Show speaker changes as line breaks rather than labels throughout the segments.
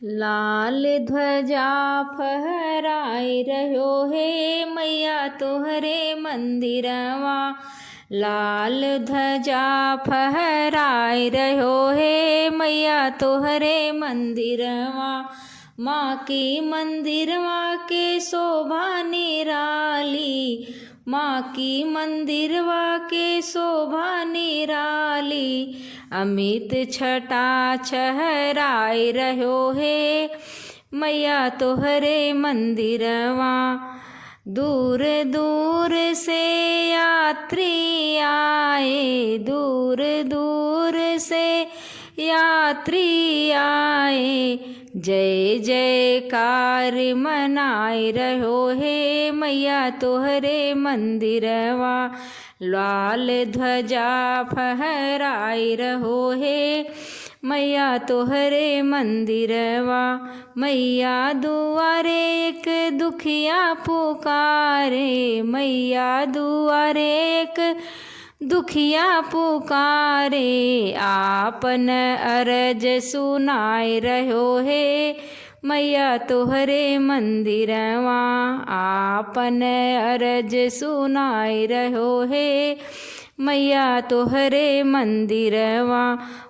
लाल ध्वजा फहराए रहो हे मैया तोहरे मंदिरवा। लाल ध्वजा फहराए रहो हे मैया तोहरे मंदिरवा। माँ की मंदिरवा के शोभा निराली, माँ की मंदिरवा के शोभा निराली। अमित छटा छहराए रहो हे मैया तोहरे मंदिरवा। दूर दूर से यात्री आए, दूर दूर से यात्री आए। जय जयकार मनाए रहो हे मैया तोहरे मंदिरवा। लाल ध्वजा फहराए रहो हे मैया तोहरे मंदिरवा। मैया दुआरे एक दुखिया पुकारे, मैया दुआरे एक दुखिया पुकारे। आपन अरज सुनाए रहो हे मैया तोहरे मंदिरवा। आपन अरज सुनाए रहो हे मैया तोहरे मंदिरवा।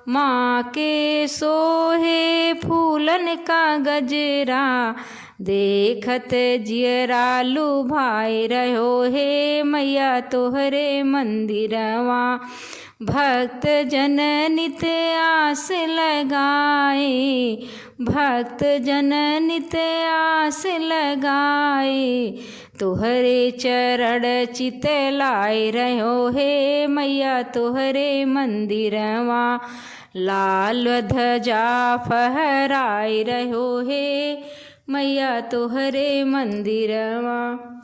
माँ के सोहे फूलन का गजरा, देखत जियरा लुभाए रहो हे मैया तोहरे मंदिरवा। भक्त जन नित आस लगाए, भक्त जन नित आस लगाए। तोहरे चरण चित लाए रहो हे मैया तोहरे मंदिरवा। लाल ध्वजा फहराए रहो हे मैया तोहरे मंदिरवा।